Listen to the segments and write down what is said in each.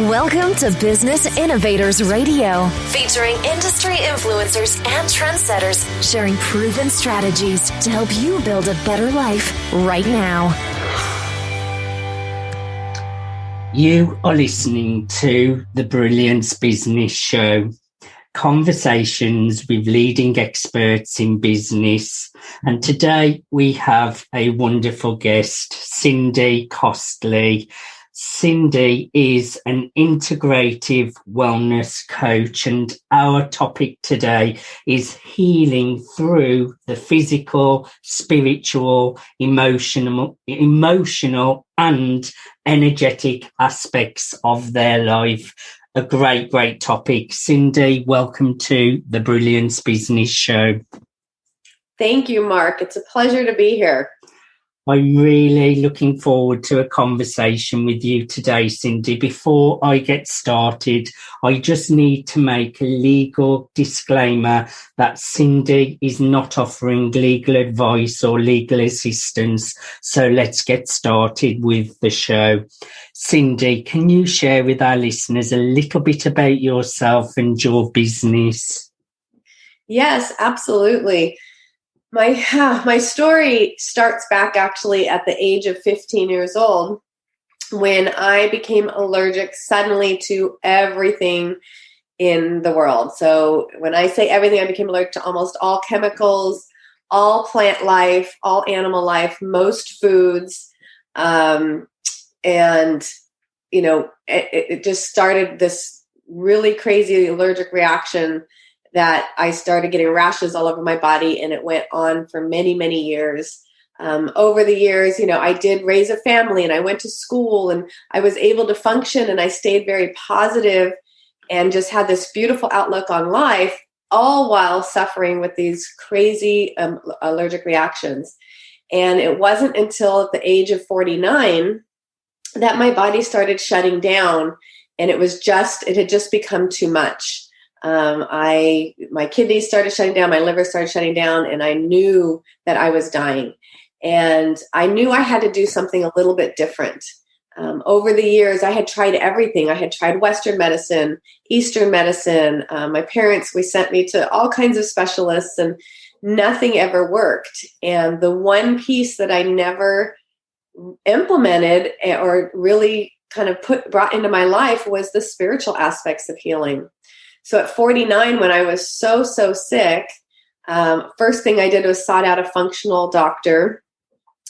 Welcome to Business Innovators Radio, featuring industry influencers and trendsetters sharing proven strategies to help you build a better life right now. You are listening to the Brilliance Business Show, conversations with leading experts in business. And today we have a wonderful guest, Cindy Costley. Cindy is an integrative wellness coach, and our topic today is healing through the physical, spiritual, emotional and energetic aspects of their life. A great topic. Cindy, welcome to the Brilliance Business Show. Thank you, Mark. It's a pleasure to be here. I'm really looking forward to a conversation with you today, Cindy. Before I get started, I just need to make a legal disclaimer that Cindy is not offering legal advice or legal assistance. So let's get started with the show. Cindy, can you share with our listeners a little bit about yourself and your business? Yes, absolutely. My story starts back actually at the age of 15 years old when I became allergic suddenly to everything in the world. So when I say everything, I became allergic to almost all chemicals, all plant life, all animal life, most foods. And, it just started this really crazy allergic reaction that I started getting rashes all over my body, and it went on for many, many years. Over the years, I did raise a family and I went to school and I was able to function and I stayed very positive and just had this beautiful outlook on life, all while suffering with these crazy allergic reactions. And it wasn't until at the age of 49 that my body started shutting down, and it had just become too much. My kidneys started shutting down, my liver started shutting down, and I knew that I was dying. And I knew I had to do something a little bit different. Over the years, I had tried everything. I had tried Western medicine, Eastern medicine. My parents, we sent me to all kinds of specialists, and nothing ever worked. And the one piece that I never implemented or really kind of brought into my life was the spiritual aspects of healing. So at 49, when I was so sick, first thing I did was sought out a functional doctor,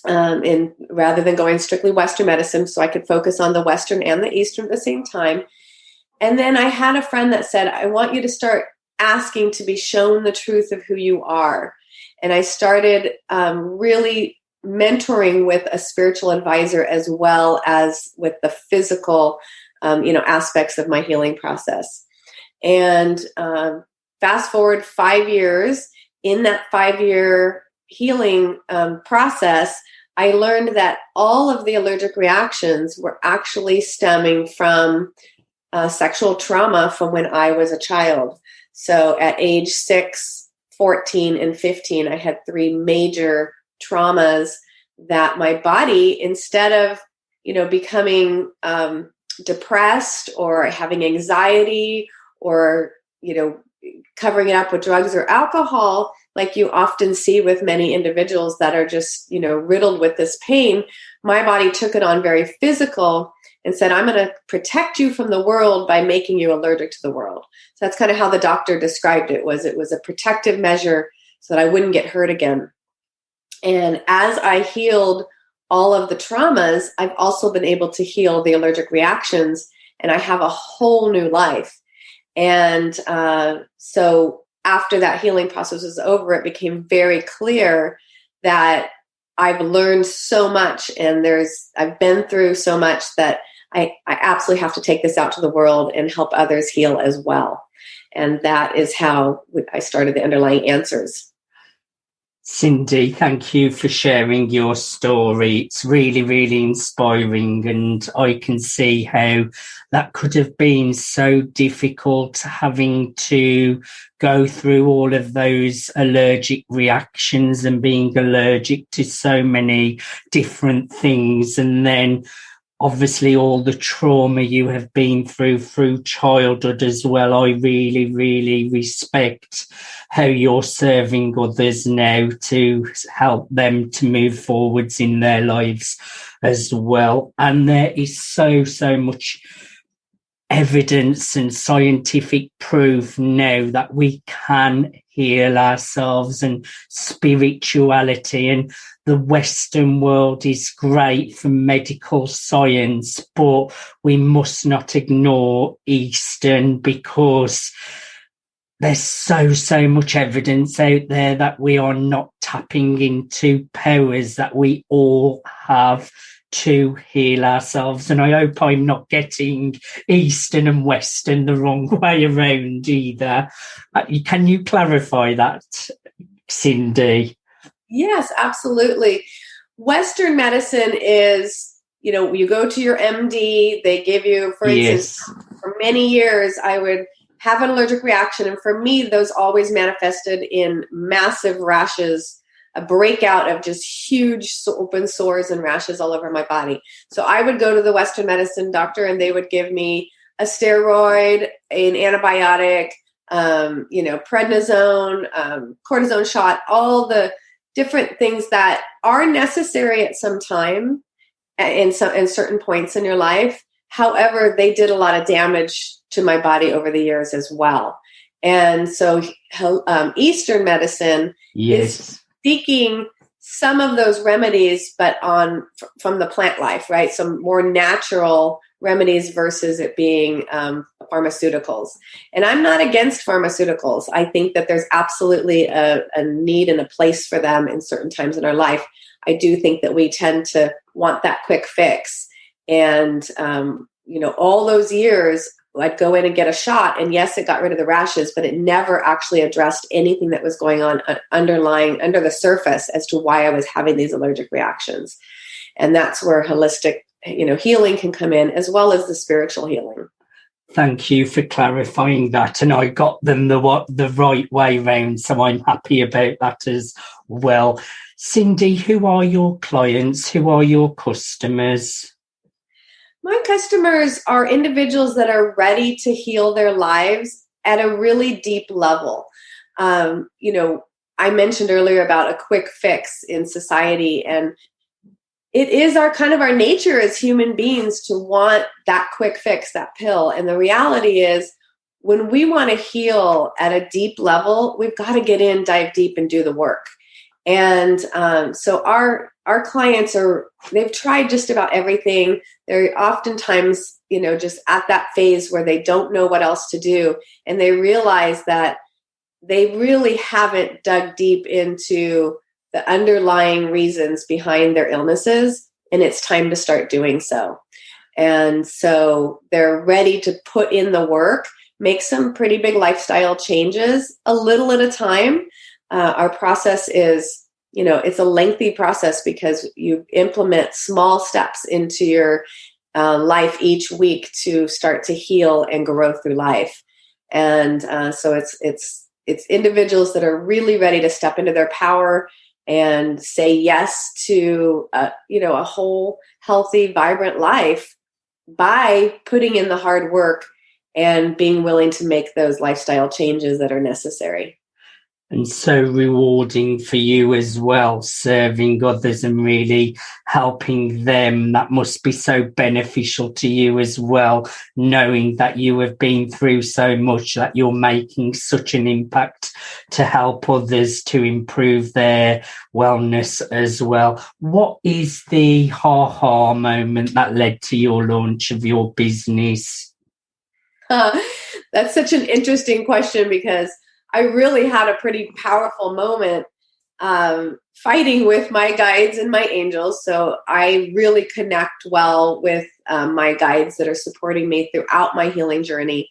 rather than going strictly Western medicine, so I could focus on the Western and the Eastern at the same time. And then I had a friend that said, I want you to start asking to be shown the truth of who you are. And I started really mentoring with a spiritual advisor as well as with the physical, aspects of my healing process. And fast forward 5 years, in that 5-year healing process, I learned that all of the allergic reactions were actually stemming from sexual trauma from when I was a child. So at age 6, 14, and 15, I had 3 major traumas that my body, instead of, becoming depressed or having anxiety or, covering it up with drugs or alcohol, like you often see with many individuals that are just, riddled with this pain, my body took it on very physical and said, I'm going to protect you from the world by making you allergic to the world. So that's kind of how the doctor described it was a protective measure so that I wouldn't get hurt again. And as I healed all of the traumas, I've also been able to heal the allergic reactions, and I have a whole new life. And so after that healing process was over, it became very clear that I've learned so much, and I've been through so much that I absolutely have to take this out to the world and help others heal as well. And that is how I started the Underlying Answers. Cindy, thank you for sharing your story. It's really, really inspiring, and I can see how that could have been so difficult, having to go through all of those allergic reactions and being allergic to so many different things, and then obviously all the trauma you have been through childhood as well. I really, really respect how you're serving others now to help them to move forwards in their lives as well. And there is so much evidence and scientific proof now that we can heal ourselves, and spirituality, and the Western world is great for medical science, but we must not ignore Eastern, because there's so much evidence out there that we are not tapping into powers that we all have to heal ourselves. And I hope I'm not getting Eastern and Western the wrong way around either. Can you clarify that, Cindy? Yes, absolutely. Western medicine is, you go to your MD, they give you, for instance, for many years, I would have an allergic reaction. And for me, those always manifested in massive rashes, a breakout of just huge open sores and rashes all over my body. So I would go to the Western medicine doctor and they would give me a steroid, an antibiotic, prednisone, cortisone shot, all the different things that are necessary at some time in certain points in your life. However, they did a lot of damage to my body over the years as well. And so Eastern medicine is seeking some of those remedies, but from the plant life, right? Some more natural remedies versus it being pharmaceuticals. And I'm not against pharmaceuticals. I think that there's absolutely a need and a place for them in certain times in our life. I do think that we tend to want that quick fix. And, all those years, I'd go in and get a shot, and yes, it got rid of the rashes, but it never actually addressed anything that was going on underlying under the surface as to why I was having these allergic reactions. And that's where holistic, healing can come in, as well as the spiritual healing. Thank you for clarifying that. And I got them the right way round, so I'm happy about that as well. Cindy, who are your clients? Who are your customers? My customers are individuals that are ready to heal their lives at a really deep level. I mentioned earlier about a quick fix in society, and it is our nature as human beings to want that quick fix, that pill. And the reality is, when we want to heal at a deep level, we've got to get in, dive deep, and do the work. And so our clients they've tried just about everything. They're oftentimes, just at that phase where they don't know what else to do. And they realize that they really haven't dug deep into the underlying reasons behind their illnesses. And it's time to start doing so. And so they're ready to put in the work, make some pretty big lifestyle changes a little at a time. Our process is, it's a lengthy process because you implement small steps into your life each week to start to heal and grow through life. And so it's individuals that are really ready to step into their power and say yes to, a whole, healthy, vibrant life by putting in the hard work and being willing to make those lifestyle changes that are necessary. And so rewarding for you as well, serving others and really helping them. That must be so beneficial to you as well, knowing that you have been through so much, that you're making such an impact to help others to improve their wellness as well. What is the ha-ha moment that led to your launch of your business? That's such an interesting question, because I really had a pretty powerful moment fighting with my guides and my angels. So I really connect well with my guides that are supporting me throughout my healing journey.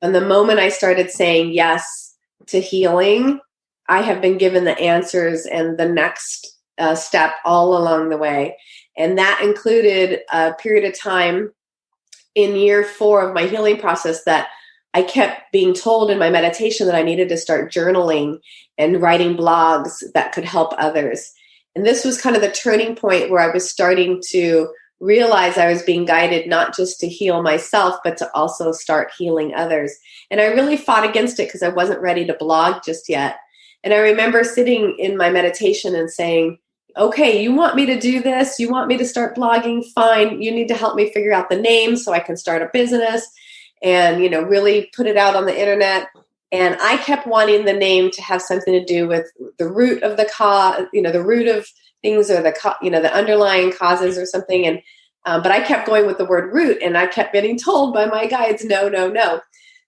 And the moment I started saying yes to healing, I have been given the answers and the next step all along the way. And that included a period of time in year 4 of my healing process that I kept being told in my meditation that I needed to start journaling and writing blogs that could help others. And this was kind of the turning point where I was starting to realize I was being guided not just to heal myself, but to also start healing others. And I really fought against it because I wasn't ready to blog just yet. And I remember sitting in my meditation and saying, okay, you want me to do this? You want me to start blogging? Fine. You need to help me figure out the name so I can start a business and, really put it out on the internet. And I kept wanting the name to have something to do with the root of the cause, the root of things, or the underlying causes or something. And but I kept going with the word root, and I kept getting told by my guides, no, no, no.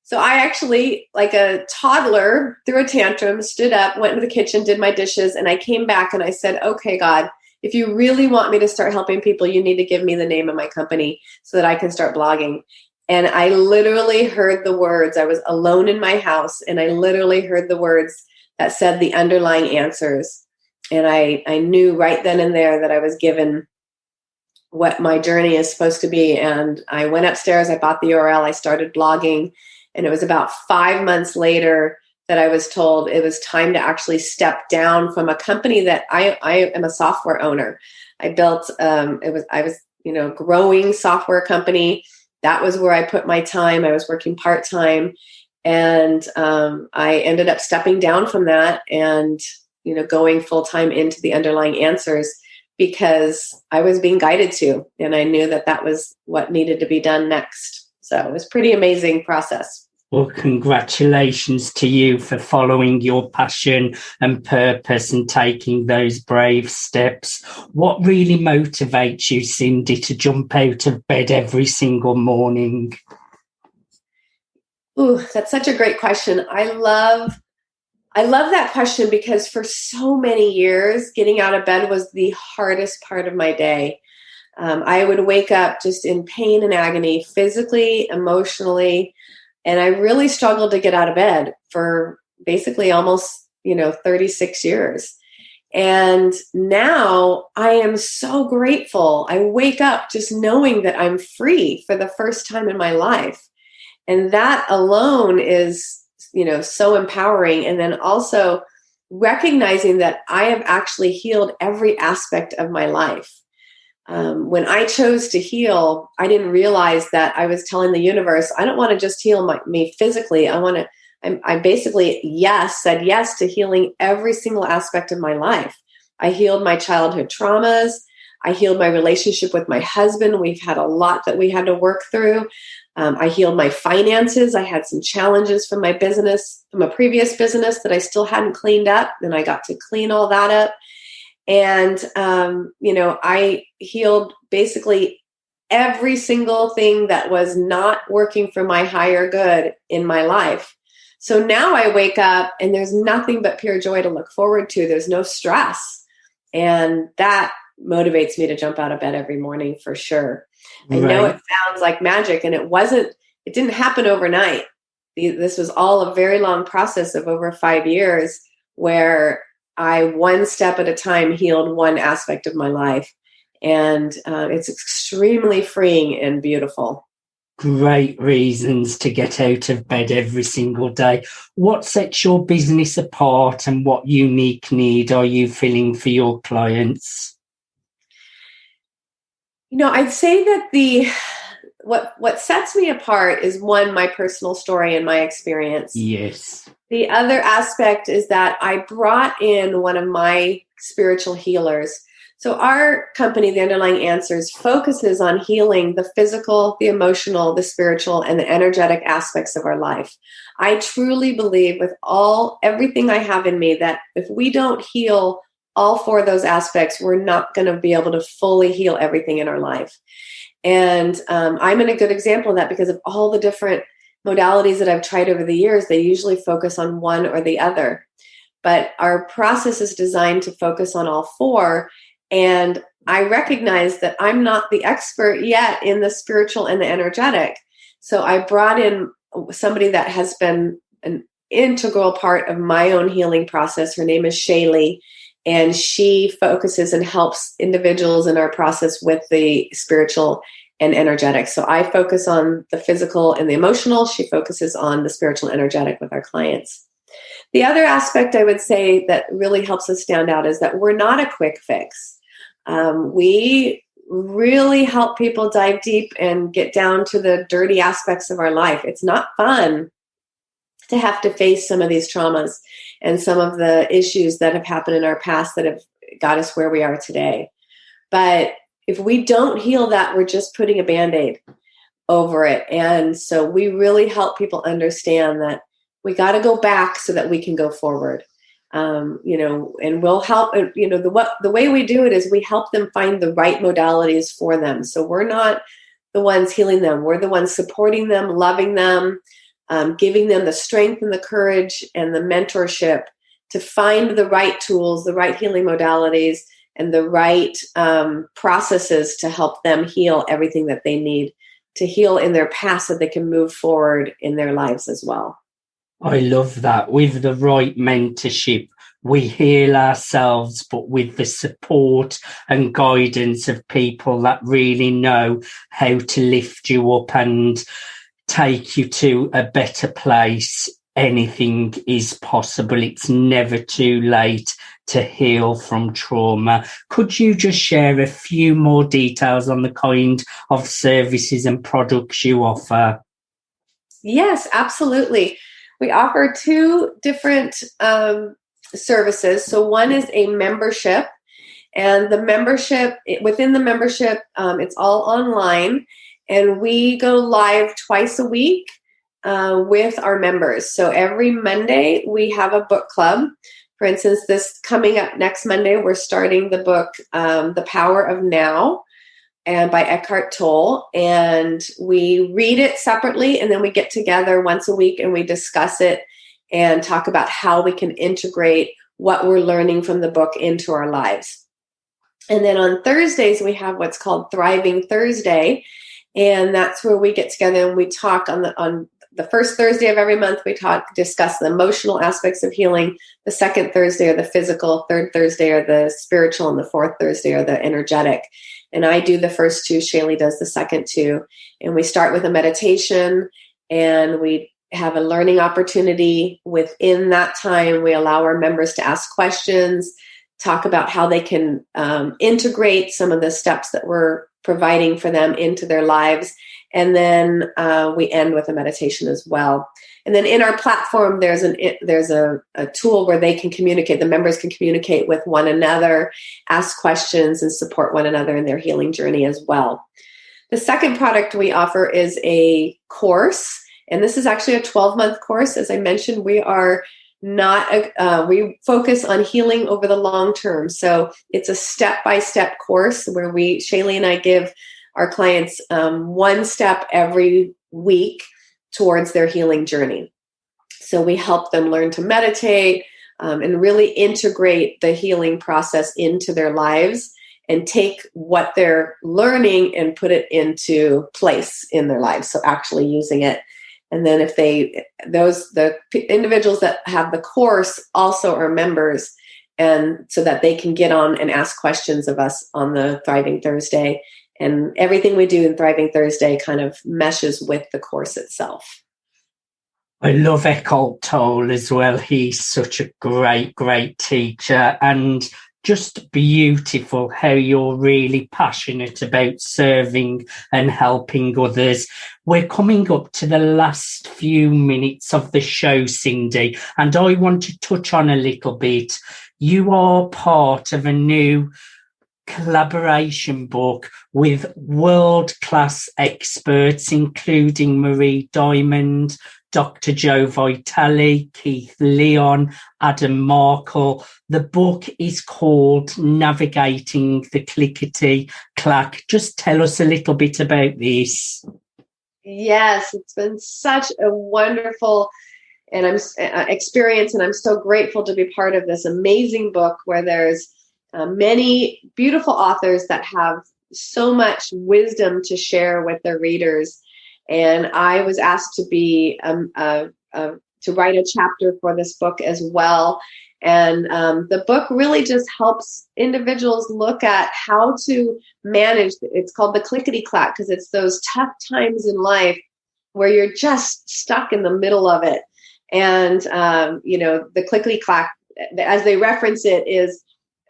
So I actually, like a toddler, threw a tantrum, stood up, went into the kitchen, did my dishes, and I came back and I said, okay, God, if you really want me to start helping people, you need to give me the name of my company so that I can start blogging. And I literally heard the words. I was alone in my house, and I literally heard the words that said the underlying answers. And I knew right then and there that I was given what my journey is supposed to be. And I went upstairs, I bought the URL, I started blogging. And it was about 5 months later that I was told it was time to actually step down from a company that I am a software owner. I built, I was growing software company. That was where I put my time. I was working part-time, and I ended up stepping down from that and, going full-time into the underlying answers because I was being guided to, and I knew that that was what needed to be done next. So it was a pretty amazing process. Well, congratulations to you for following your passion and purpose and taking those brave steps. What really motivates you, Cindy, to jump out of bed every single morning? Ooh, that's such a great question. I love that question because for so many years, getting out of bed was the hardest part of my day. I would wake up just in pain and agony, physically, emotionally, and I really struggled to get out of bed for basically almost, 36 years. And now I am so grateful. I wake up just knowing that I'm free for the first time in my life. And that alone is, so empowering. And then also recognizing that I have actually healed every aspect of my life. When I chose to heal, I didn't realize that I was telling the universe, I don't want to just heal me physically. I basically said yes to healing every single aspect of my life. I healed my childhood traumas. I healed my relationship with my husband. We've had a lot that we had to work through. I healed my finances. I had some challenges from my business, from a previous business that I still hadn't cleaned up. And I got to clean all that up. And, I healed basically every single thing that was not working for my higher good in my life. So now I wake up and there's nothing but pure joy to look forward to. There's no stress. And that motivates me to jump out of bed every morning for sure. Right. I know it sounds like magic, and it didn't happen overnight. This was all a very long process of over 5 years where I, one step at a time, healed one aspect of my life. And it's extremely freeing and beautiful. Great reasons to get out of bed every single day. What sets your business apart, and what unique need are you filling for your clients? I'd say that what sets me apart is, one, my personal story and my experience. Yes. The other aspect is that I brought in one of my spiritual healers. So our company, The Underlying Answers, focuses on healing the physical, the emotional, the spiritual, and the energetic aspects of our life. I truly believe with everything I have in me that if we don't heal all four of those aspects, we're not going to be able to fully heal everything in our life. And I'm in a good example of that because of all the different modalities that I've tried over the years. They usually focus on one or the other. But our process is designed to focus on all four. And I recognize that I'm not the expert yet in the spiritual and the energetic. So I brought in somebody that has been an integral part of my own healing process. Her name is Shaylee. And she focuses and helps individuals in our process with the spiritual and energetic. So I focus on the physical and the emotional. She focuses on the spiritual and energetic with our clients. The other aspect I would say that really helps us stand out is that we're not a quick fix. We really help people dive deep and get down to the dirty aspects of our life. It's not fun to have to face some of these traumas and some of the issues that have happened in our past that have got us where we are today. But if we don't heal that, we're just putting a Band-Aid over it. And so we really help people understand that we got to go back so that we can go forward. And we'll help, the way we do it is we help them find the right modalities for them. So we're not the ones healing them. We're the ones supporting them, loving them, giving them the strength and the courage and the mentorship to find the right tools, the right healing modalities, and the right processes to help them heal everything that they need to heal in their past so they can move forward in their lives as well. I love that. With the right mentorship, we heal ourselves, but with the support and guidance of people that really know how to lift you up and take you to a better place, anything is possible. It's never too late to heal from trauma. Could you just share a few more details on the kind of services and products you offer? Yes, absolutely. We offer two different services. So one is a membership, and the membership, within the membership, it's all online, and we go live twice a week with our members. So every Monday we have a book club. For instance, this coming up next Monday, we're starting the book, The Power of Now, and by Eckhart Tolle, and we read it separately, and then we get together once a week and we discuss it and talk about how we can integrate what we're learning from the book into our lives. And then on Thursdays, we have what's called Thriving Thursday, and that's where we get together and we talk on the first Thursday of every month. We discuss the emotional aspects of healing. The second Thursday are the physical, third Thursday are the spiritual, and the fourth Thursday are the energetic. And I do the first two, Shaylee does the second two. And we start with a meditation, and we have a learning opportunity. Within that time, we allow our members to ask questions, talk about how they can integrate some of the steps that we're providing for them into their lives. And then we end with a meditation as well. And then in our platform, there's a tool where they can communicate. The members can communicate with one another, ask questions, and support one another in their healing journey as well. The second product we offer is a course, and this is actually a 12-month course. As I mentioned, we focus on healing over the long term. So it's a step-by-step course where Shaylee and I give our clients one step every week towards their healing journey. So we help them learn to meditate and really integrate the healing process into their lives and take what they're learning and put it into place in their lives. So actually using it. And then the individuals that have the course also are members, and so that they can get on and ask questions of us on the Thriving Thursday. And everything we do in Thriving Thursday kind of meshes with the course itself. I love Eckhart Tolle as well. He's such a great, great teacher, and just beautiful how you're really passionate about serving and helping others. We're coming up to the last few minutes of the show, Cindy, and I want to touch on a little bit. You are part of a new collaboration book with world-class experts, including Marie Diamond, Dr. Joe Vitale, Keith Leon, Adam Markle. The book is called Navigating the Clickety Clack. Just tell us a little bit about this. Yes, it's been such a wonderful experience, and I'm so grateful to be part of this amazing book where there's many beautiful authors that have so much wisdom to share with their readers. And I was asked to to write a chapter for this book as well. And the book really just helps individuals look at how to manage. It's called the Clickety Clack because it's those tough times in life where you're just stuck in the middle of it. And, the Clickety Clack, as they reference it, is,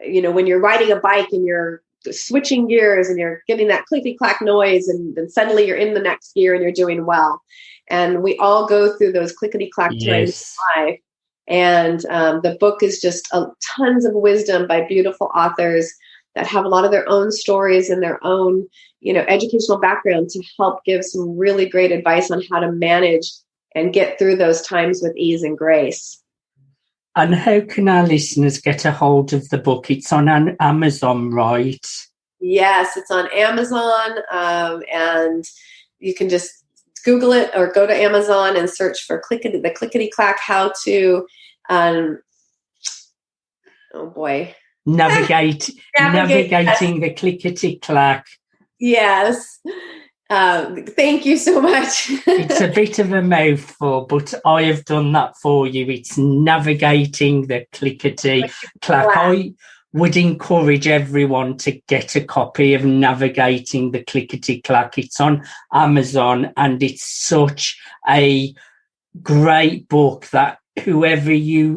when you're riding a bike and you're switching gears and you're getting that clicky clack noise, and then suddenly you're in the next gear and you're doing well. And we all go through those clickety clack times in life. And the book is just tons of wisdom by beautiful authors that have a lot of their own stories and their own, educational background to help give some really great advice on how to manage and get through those times with ease and grace. And how can our listeners get a hold of the book? It's on Amazon, right? Yes, it's on Amazon, and you can just Google it or go to Amazon and search for the Clickety Clack How to, navigating the Clickety Clack. Yes. Thank you so much. It's a bit of a mouthful, but I have done that for you. It's navigating the Clickety Clack. I would encourage everyone to get a copy of Navigating the Clickety Clack. It's on Amazon, and it's such a great book that whoever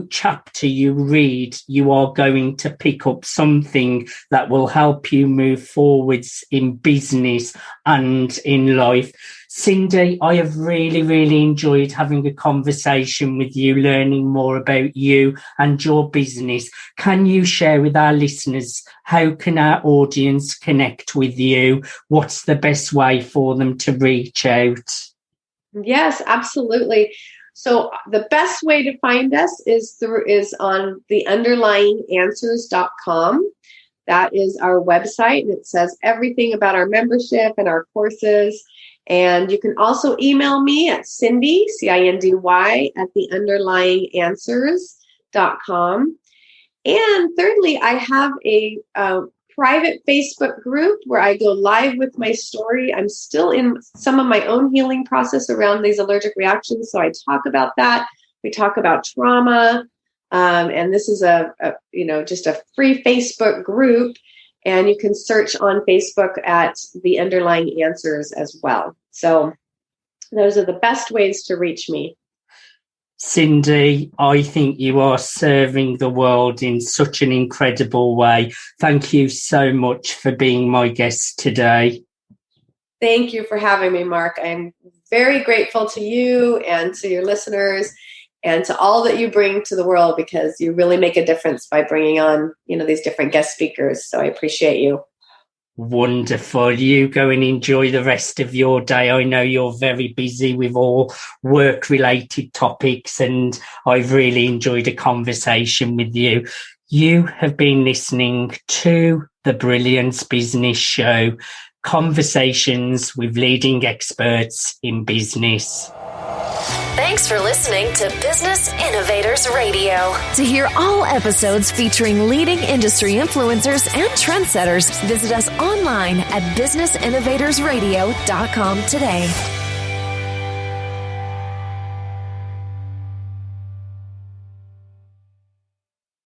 chapter you read, you are going to pick up something that will help you move forwards in business and in life. Cindy, I have really, really enjoyed having a conversation with you, learning more about you and your business. Can you share with our listeners, how can our audience connect with you? What's the best way for them to reach out? Yes, absolutely. So the best way to find us is on the underlyinganswers.com. That is our website, and it says everything about our membership and our courses. And you can also email me at Cindy, CINDY, at the underlyinganswers.com. And thirdly, I have a private Facebook group where I go live with my story. I'm still in some of my own healing process around these allergic reactions, so I talk about that. We talk about trauma, and this is just a free Facebook group, and you can search on Facebook at The Underlying Answers as well. So those are the best ways to reach me. Cindy, I think you are serving the world in such an incredible way. Thank you so much for being my guest today. Thank you for having me, Mark. I'm very grateful to you and to your listeners and to all that you bring to the world, because you really make a difference by bringing on, these different guest speakers. So I appreciate you. Wonderful. You go and enjoy the rest of your day. I know you're very busy with all work-related topics, and I've really enjoyed a conversation with you. You have been listening to the Brilliance Business Show, conversations with leading experts in business. Thanks for listening to Business Innovators Radio. To hear all episodes featuring leading industry influencers and trendsetters, visit us online at businessinnovatorsradio.com today.